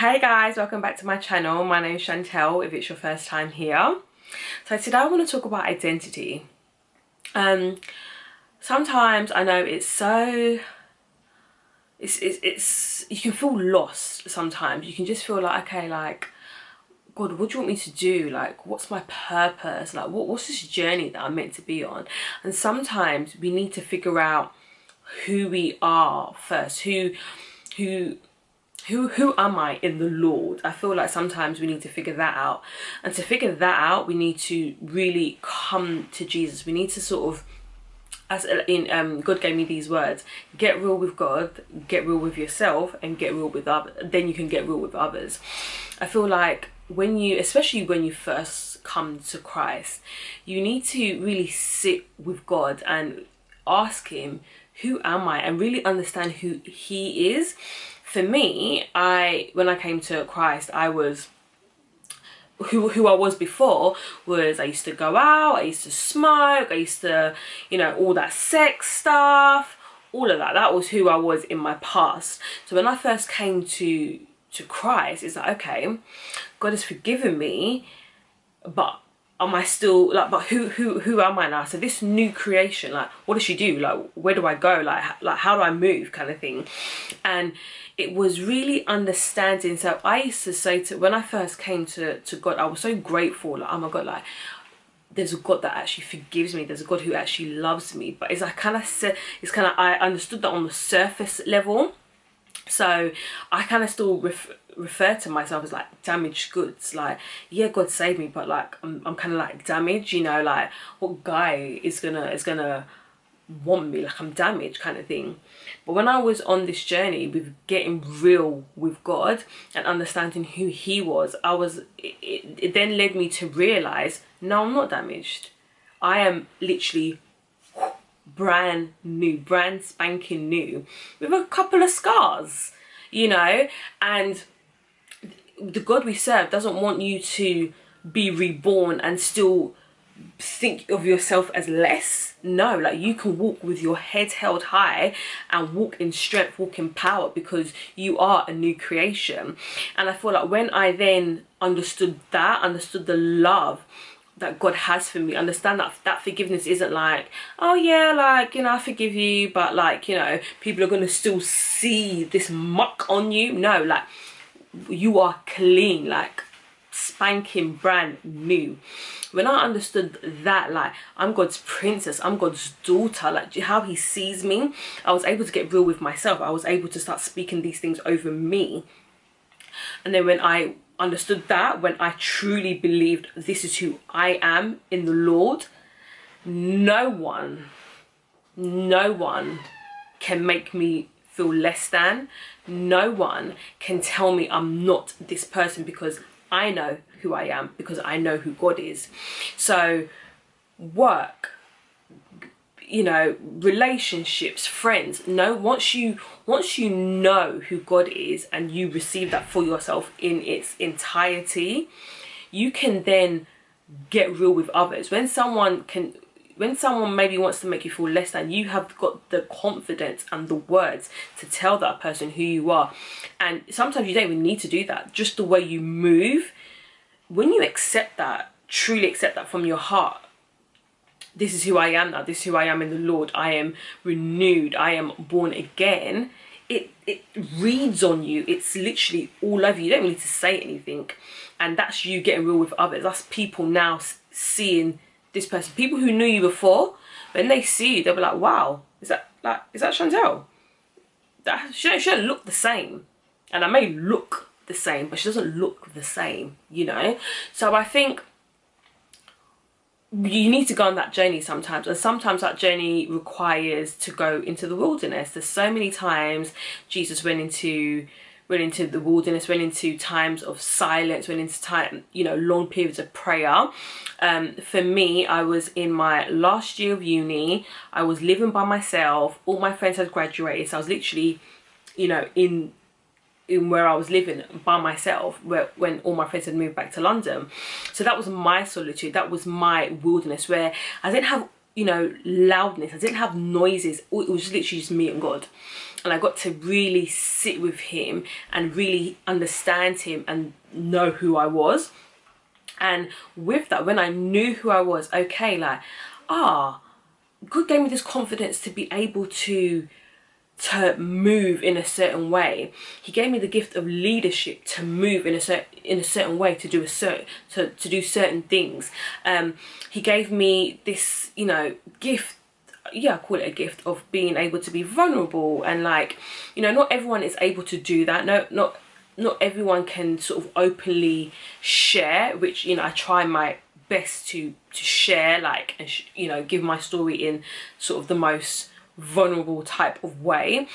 Hey guys, welcome back to my channel. My name is Chantel if it's your first time here. So today I want to talk about identity. Sometimes I know it's you can feel lost sometimes. You can just feel like, okay, like, God, what do you want me to do? Like, what's my purpose? Like, what's this journey that I'm meant to be on? And sometimes we need to figure out who we are first. Who am I in the Lord? I feel like sometimes we need to figure that out. And to figure that out, we need to really come to Jesus. We need to sort of, as in God gave me these words: get real with God, get real with yourself, and get real with others. Then you can get real with others. I feel like especially when you first come to Christ, you need to really sit with God and ask him, who am I? And really understand who he is. For me, when I came to Christ, I was who I was before was I used to go out, I used to smoke, I used to, all that sex stuff, all of that. That was who I was in my past. So when I first came to Christ, it's like, okay, God has forgiven me, but am I still like, but who am I now? So this new creation, like, what does she do? Like, where do I go? Like how do I move, kind of thing. And it was really understanding. So I used to say when I first came to God, I was so grateful, like, oh my God, like, there's a God that actually forgives me. There's a God who actually loves me. But I understood that on the surface level. So I kind of still refer to myself as like damaged goods. Like, yeah, God saved me, but like I'm kind of like damaged, like, what guy is gonna want me? Like, I'm damaged, kind of thing. But when I was on this journey with getting real with God and understanding who he was, it then led me to realize, no, I'm not damaged. I am literally brand new, brand spanking new, with a couple of scars, and the God we serve doesn't want you to be reborn and still think of yourself as less. No, like, you can walk with your head held high and walk in strength, walk in power, because you are a new creation. And I feel like when I then understood the love that God has for me, understand that forgiveness isn't like, oh yeah, like, I forgive you, but like, people are going to still see this muck on you. No, like, you are clean, like spanking brand new. When I understood that, like, I'm God's princess, I'm God's daughter, like how he sees me, I was able to get real with myself. I was able to start speaking these things over me. And then when I understood that, when I truly believed this is who I am in the Lord, no one can make me feel less than. No one can tell me I'm not this person, because I know who I am, because I know who God is. So work, relationships, friends, once you know who God is and you receive that for yourself in its entirety, you can then get real with others. When someone maybe wants to make you feel less than, you have got the confidence and the words to tell that person who you are. And sometimes you don't even need to do that. Just the way you move, when you accept that, truly accept that from your heart, this is who I am now, this is who I am in the Lord, I am renewed, I am born again, it reads on you. It's literally all over you. You don't need to say anything. And that's you getting real with others. That's people now seeing this person. People who knew you before, when they see you, they'll be like, wow, is that Chantel? She don't look the same. And I may look the same, but she doesn't look the same, So I think you need to go on that journey sometimes, and sometimes that journey requires to go into the wilderness. There's so many times Jesus went into the wilderness, went into times of silence, went into long periods of prayer. For me, I was in my last year of uni. I was living by myself. All my friends had graduated, so I was literally, in where I was living by myself, when all my friends had moved back to London. So that was my solitude, that was my wilderness, where I didn't have you know, loudness. I didn't have noises. It was literally just me and God. And I got to really sit with him and really understand him and know who I was. And with that, when I knew who I was, okay, like, God gave me this confidence to be able to move in a certain way. He gave me the gift of leadership to move in a certain way, to do to do certain things. He gave me this, you know, gift, yeah, I call it a gift, of being able to be vulnerable. And like, you know, not everyone is able to do that. Not everyone can sort of openly share, which, you know, I try my best to share, like, and you know, give my story in sort of the most vulnerable type of way.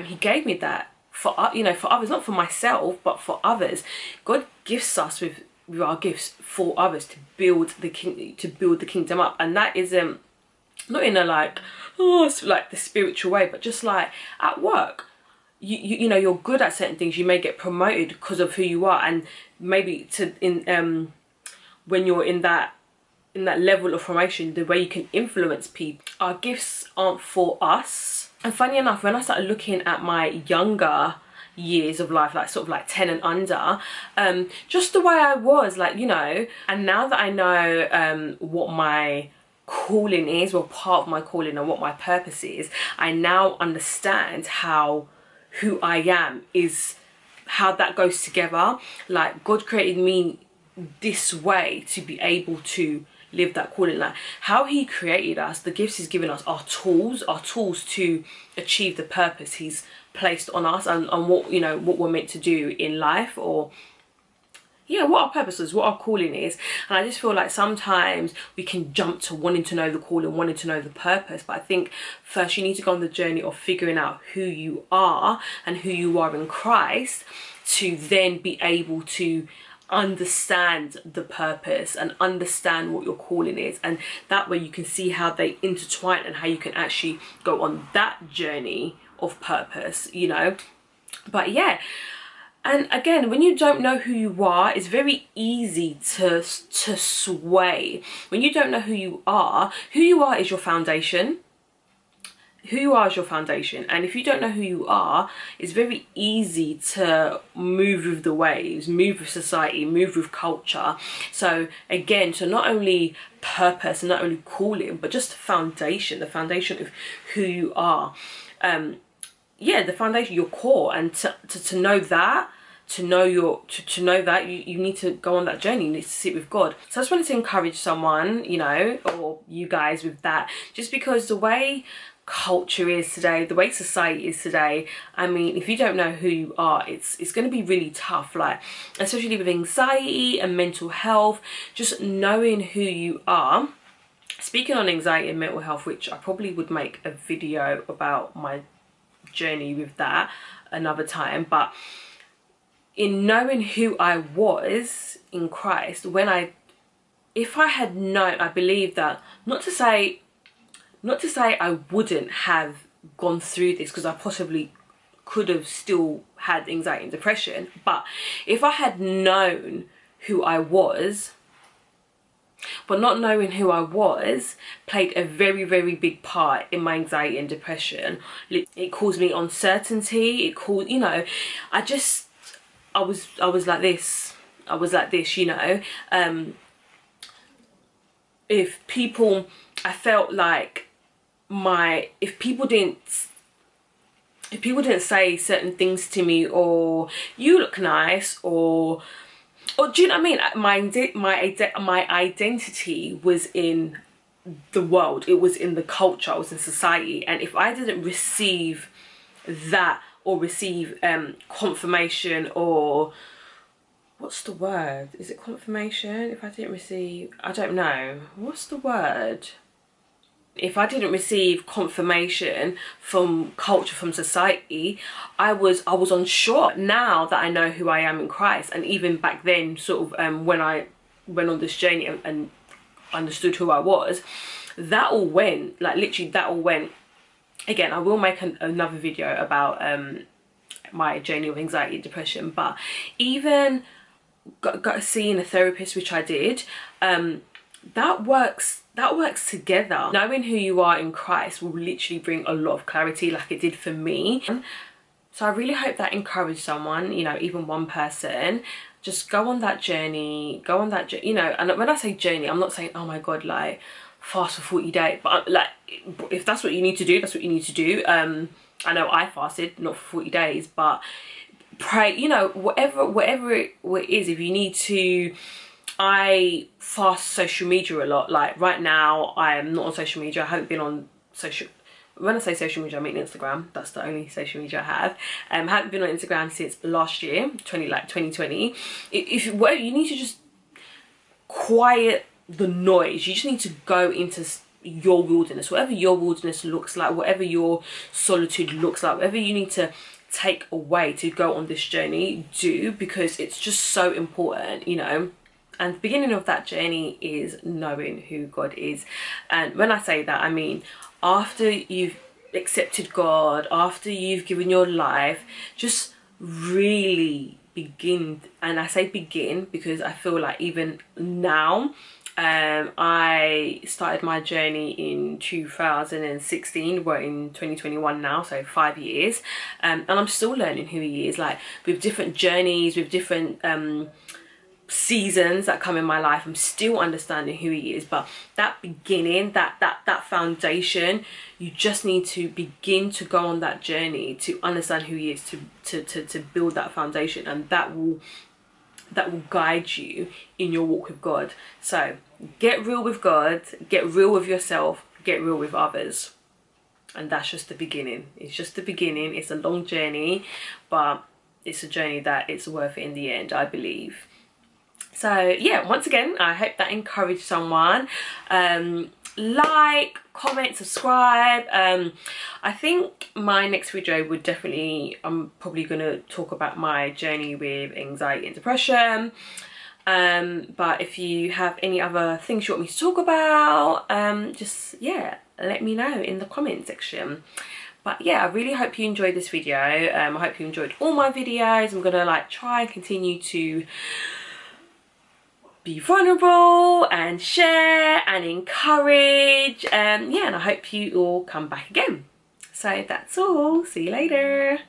He gave me that for, you know, for others, not for myself, but for others. God gifts us with our gifts for others to build the kingdom up. And that is not in a like, oh, it's like the spiritual way, but just like at work, you know, you're good at certain things. You may get promoted because of who you are, and maybe when you're in that level of promotion, the way you can influence people. Our gifts aren't for us. And funny enough, when I started looking at my younger years of life, like sort of like 10 and under, just the way I was, like, you know, and now that I know what my calling is, well, part of my calling and what my purpose is, I now understand how who I am is, how that goes together. Like, God created me this way to be able to live that calling. Like, how he created us, the gifts he's given us, are tools to achieve the purpose he's placed on us, and what, you know, what we're meant to do in life, or yeah, what our purpose is, what our calling is. And I just feel like sometimes we can jump to wanting to know the calling, wanting to know the purpose, but I think first you need to go on the journey of figuring out who you are and who you are in Christ, to then be able to understand the purpose and understand what your calling is. And that way you can see how they intertwine and how you can actually go on that journey of purpose, you know. But yeah, and again, when you don't know who you are, it's very easy to sway. When you don't know who you are is your foundation. Who you are is your foundation. And if you don't know who you are, it's very easy to move with the waves, move with society, move with culture. So again, so not only purpose and not only calling, but just the foundation of who you are. Yeah, the foundation, your core. And to know that, to know that, you need to go on that journey. You need to sit with God. So I just wanted to encourage someone, you know, or you guys, with that, just because the way culture is today, the way society is today, I mean, if you don't know who you are, it's going to be really tough. Like, especially with anxiety and mental health, just knowing who you are. Speaking on anxiety and mental health, which I probably would make a video about my journey with that another time, but in knowing who I was in Christ, if I had known, I believe that, not to say I wouldn't have gone through this, because I possibly could have still had anxiety and depression, but if I had known who I was, but not knowing who I was played a very, very big part in my anxiety and depression. It caused me uncertainty. It caused, you know, I was like this. I was like this, you know. I felt like if people didn't say certain things to me, or you look nice, or do you know what I mean? My identity was in the world. It was in the culture. I was in society. And if I didn't receive that, or receive confirmation, or what's the word? Is it confirmation? If I didn't receive, I don't know. What's the word? If I didn't receive confirmation from culture, from society, I was unsure. Now that I know who I am in Christ, and even back then, sort of when I went on this journey and understood who I was, that all went, like literally that all went. Again, I will make another video about my journey of anxiety and depression, but even got seeing a therapist, which I did, that works together. Knowing who you are in Christ will literally bring a lot of clarity, like it did for me. So I really hope that encouraged someone, you know, even one person. Just go on that journey, you know. And when I say journey, I'm not saying, oh my God, like fast for 40 days, but like, if that's what you need to do, that's what you need to do. I know I fasted, not for 40 days, but pray, you know, whatever it is. If you need to, I fast social media a lot. Like right now, I am not on social media. I haven't been on social. When I say social media, I mean Instagram. That's the only social media I have. Haven't been on Instagram since last year, 2020. If what you need to just quiet the noise. You just need to go into your wilderness, whatever your wilderness looks like, whatever your solitude looks like, whatever you need to take away to go on this journey, do, because it's just so important, you know. And the beginning of that journey is knowing who God is. And when I say that, I mean after you've accepted God, after you've given your life, just really begin. And I say begin because I feel like even now, I started my journey in 2016. We're in 2021 now, so 5 years, and I'm still learning who he is, like with different journeys, with different seasons that come in my life. I'm still understanding who he is, but that beginning, that foundation, you just need to begin to go on that journey to understand who he is, to build that foundation, and that will guide you in your walk with God. So get real with God, get real with yourself, get real with others. And that's just the beginning. It's just the beginning. It's a long journey, but it's a journey that it's worth it in the end, I believe. So yeah, once again, I hope that encouraged someone. Like, comment, subscribe. I think my next video would definitely, I'm probably gonna talk about my journey with anxiety and depression. But if you have any other things you want me to talk about, just, yeah, let me know in the comment section. But yeah, I really hope you enjoyed this video. I hope you enjoyed all my videos. I'm gonna like try and continue to be vulnerable and share and encourage. Yeah, and I hope you all come back again. So that's all. See you later.